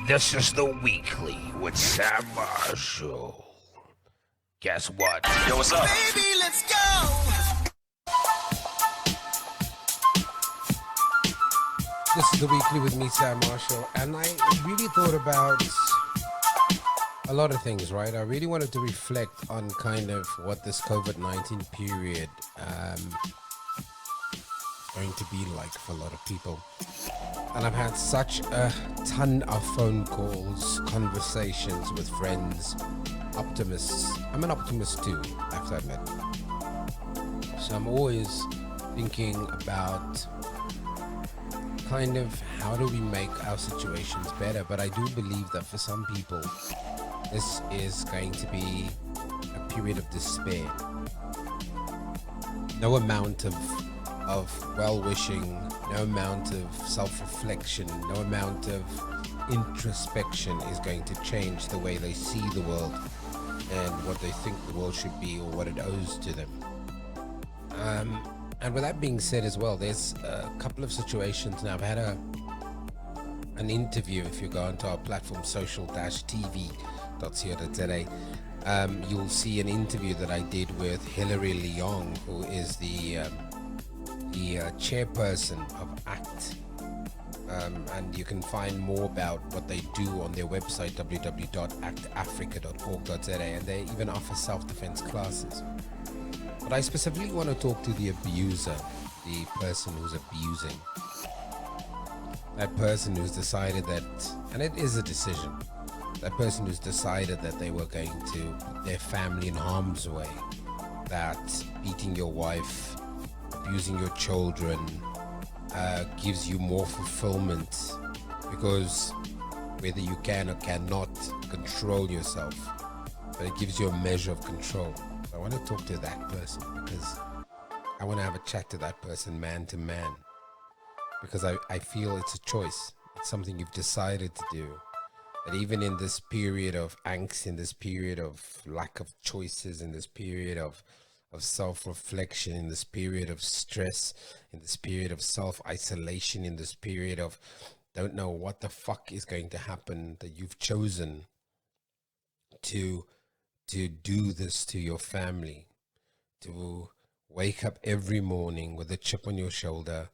This is the weekly with Sam Marshall. Guess what? Yo, what's up? Baby, let's go. This is the weekly with me, Sam Marshall, and I really thought about a lot of things, right? I really wanted to reflect on kind of what this COVID-19 period going to be like for a lot of people. And I've had such a ton of phone calls, conversations with friends, optimists. I'm an optimist too, I have to admit. So I'm always thinking about kind of how do we make our situations better. But I do believe that for some people, this is going to be a period of despair. No amount of well-wishing, no amount of self-reflection, no amount of introspection is going to change the way they see the world and what they think the world should be or what it owes to them. And with that being said as well, there's a couple of situations now. I've had an interview. If you go onto our platform, social-tv.co.za, you'll see an interview that I did with Hilary Leong, who is the chairperson of ACT. And you can find more about what they do on their website, www.actafrica.org.za, and they even offer self-defense classes. But I specifically want to talk to the abuser, the person who's abusing. That person who's decided that, and it is a decision, that person who's decided that they were going to put their family in harm's way, that beating your wife, abusing your children, gives you more fulfillment, because whether you can or cannot control yourself, but it gives you a measure of control. I want to talk to that person because I want to have a chat to that person man to man, because I feel it's a choice. It's something you've decided to do. That even in this period of angst, in this period of lack of choices, in this period of self-reflection, in this period of stress, in this period of self-isolation, in this period of don't know what the fuck is going to happen, that you've chosen to do this to your family, to wake up every morning with a chip on your shoulder,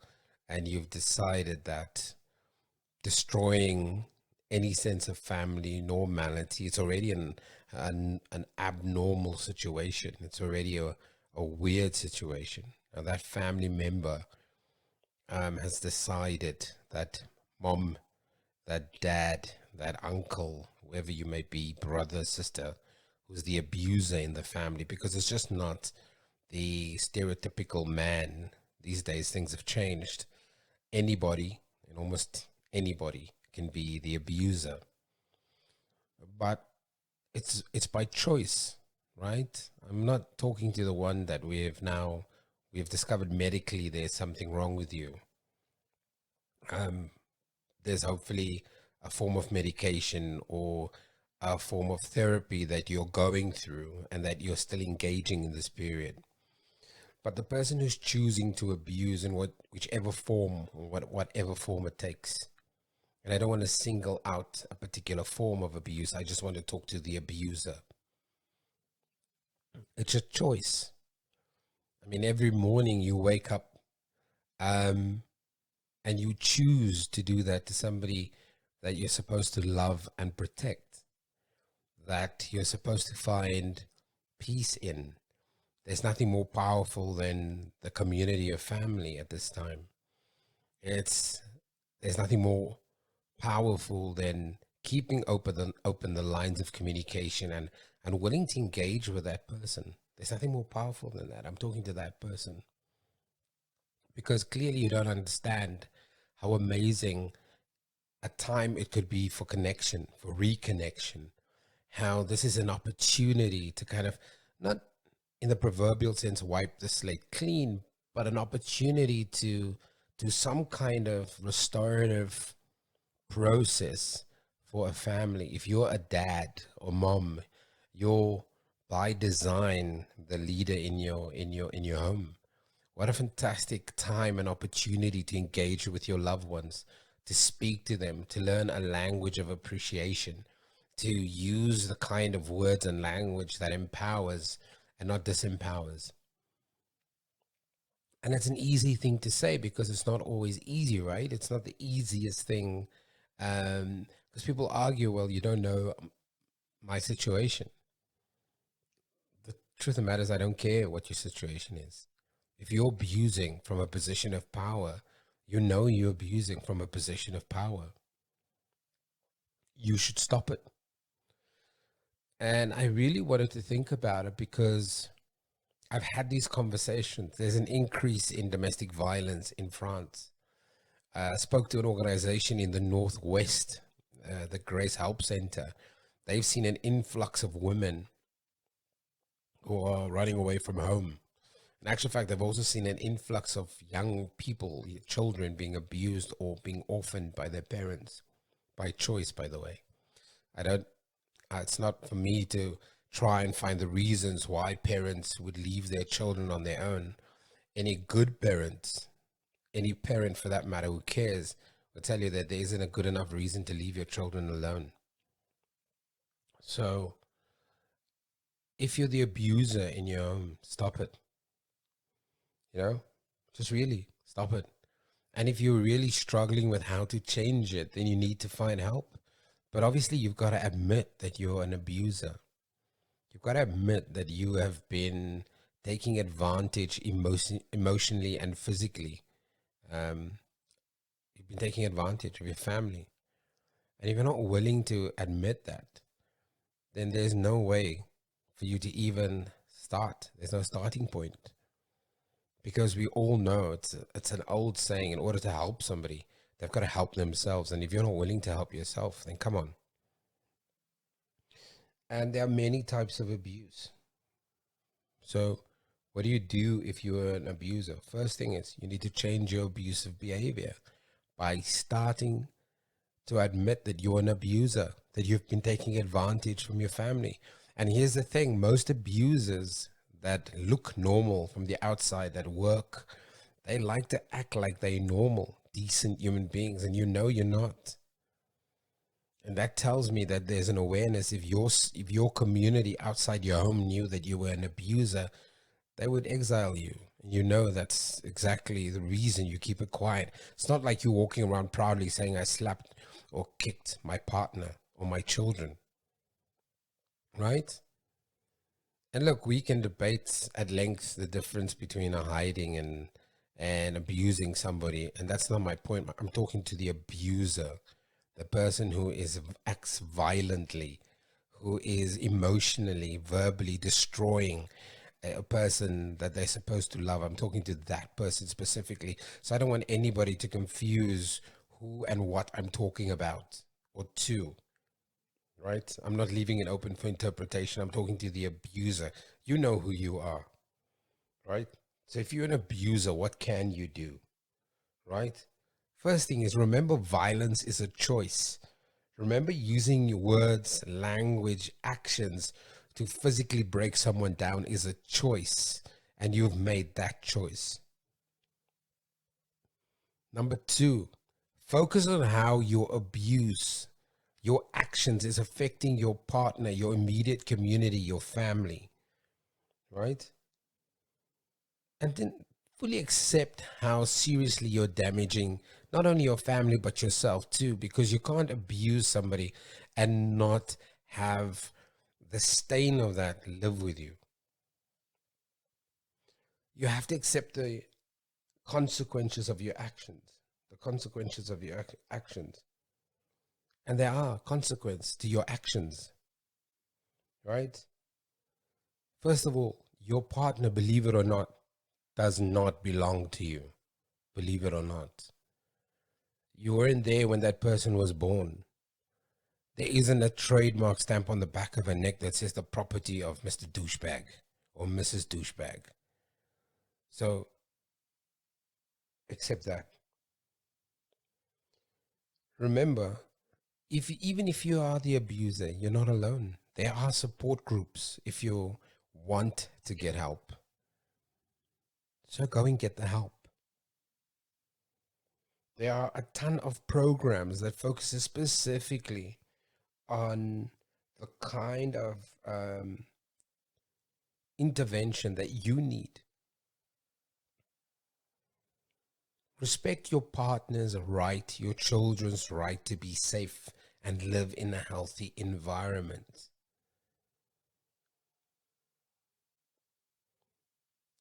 and you've decided that destroying any sense of family normality, it's already an abnormal situation. It's already a weird situation. Now that family member has decided that mom, that dad, that uncle, whoever you may be, brother, sister, who's the abuser in the family, because it's just not the stereotypical man. These days things have changed. Anybody, and almost anybody, can be the abuser, but it's by choice, right? I'm not talking to the one that we've discovered medically there's something wrong with you. There's hopefully a form of medication or a form of therapy that you're going through and that you're still engaging in this period. But the person who's choosing to abuse in whichever form or whatever form it takes, and I don't want to single out a particular form of abuse, I just want to talk to the abuser. It's a choice. I mean, every morning you wake up and you choose to do that to somebody that you're supposed to love and protect, that you're supposed to find peace in. There's nothing more powerful than the community of family at this time. There's nothing more powerful than keeping open the lines of communication and willing to engage with that person. There's nothing more powerful than that. I'm talking to that person because clearly you don't understand how amazing a time it could be for connection, for reconnection, how this is an opportunity to kind of, not in the proverbial sense, wipe the slate clean, but an opportunity to do some kind of restorative process for a family. If you're a dad or mom, you're by design the leader in your home. What a fantastic time and opportunity to engage with your loved ones, to speak to them, to learn a language of appreciation, to use the kind of words and language that empowers and not disempowers. And it's an easy thing to say because it's not always easy, right? It's not the easiest thing. Because people argue, well, you don't know my situation. The truth of the matter is, I don't care what your situation is. If you're abusing from a position of power, you know you're abusing from a position of power. You should stop it. And I really wanted to think about it because I've had these conversations. There's an increase in domestic violence in France. I spoke to an organization in the Northwest, the Grace Help Center. They've seen an influx of women who are running away from home. In actual fact, they've also seen an influx of young people, children being abused or being orphaned by their parents, by choice, by the way. I don't, it's not for me to try and find the reasons why parents would leave their children on their own. Any good parents, any parent for that matter who cares, will tell you that there isn't a good enough reason to leave your children alone. So if you're the abuser in your home, stop it. Just really stop it. And if you're really struggling with how to change it, then you need to find help. But obviously, you've got to admit that you're an abuser. You've got to admit that you have been taking advantage emotionally and physically. You've been taking advantage of your family. And if you're not willing to admit that, then there's no way for you to even start. There's no starting point. Because we all know it's an old saying, in order to help somebody, they've got to help themselves. And if you're not willing to help yourself, then come on. And there are many types of abuse. So what do you do if you're an abuser? First thing is you need to change your abusive behavior by starting to admit that you're an abuser, that you've been taking advantage from your family. And here's the thing, most abusers that look normal from the outside, that work, they like to act like they're normal, decent human beings, and you know you're not. And that tells me that there's an awareness. If your community outside your home knew that you were an abuser, they would exile you. And you know that's exactly the reason you keep it quiet. It's not like you're walking around proudly saying, I slapped or kicked my partner or my children. Right? And look, we can debate at length the difference between a hiding and abusing somebody. And that's not my point. I'm talking to the abuser, the person who acts violently, who is emotionally, verbally destroying a person that they're supposed to love. I'm talking to that person specifically. So I don't want anybody to confuse who and what I'm talking about or to. Right? I'm not leaving it open for interpretation. I'm talking to the abuser. You know who you are, right? So if you're an abuser, what can you do, right? First thing is, remember, violence is a choice. Remember, using your words, language, actions to physically break someone down is a choice, and you've made that choice. Number two, focus on how your abuse, your actions is affecting your partner, your immediate community, your family, right? And then fully accept how seriously you're damaging not only your family, but yourself too, because you can't abuse somebody and not have the stain of that live with you. You have to accept the consequences of your actions, the consequences of your actions. And there are consequences to your actions, right? First of all, your partner, believe it or not, does not belong to you. Believe it or not. You weren't there when that person was born. There isn't a trademark stamp on the back of her neck that says the property of Mr. Douchebag or Mrs. Douchebag. So, accept that. Remember, even if you are the abuser, you're not alone. There are support groups if you want to get help. So go and get the help. There are a ton of programs that focuses specifically on the kind of intervention that you need. Respect your partner's right, your children's right to be safe and live in a healthy environment.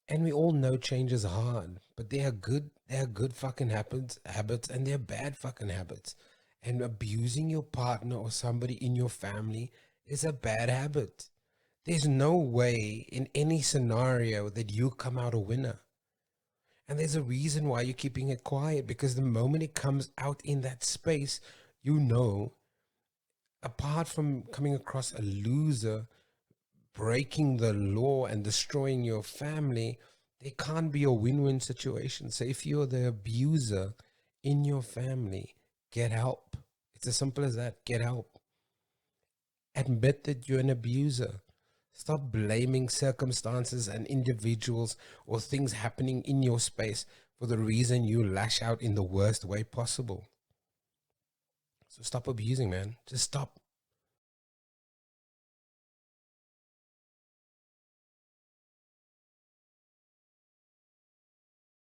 And we all know change is hard, but there are good fucking habits and there are bad fucking habits. And abusing your partner or somebody in your family is a bad habit. There's no way in any scenario that you come out a winner. And there's a reason why you're keeping it quiet, because the moment it comes out in that space, you know, apart from coming across a loser, breaking the law and destroying your family, there can't be a win-win situation. So if you're the abuser in your family, get help. It's as simple as that. Get help. Admit that you're an abuser. Stop blaming circumstances and individuals or things happening in your space for the reason you lash out in the worst way possible. So stop abusing, man. Just stop.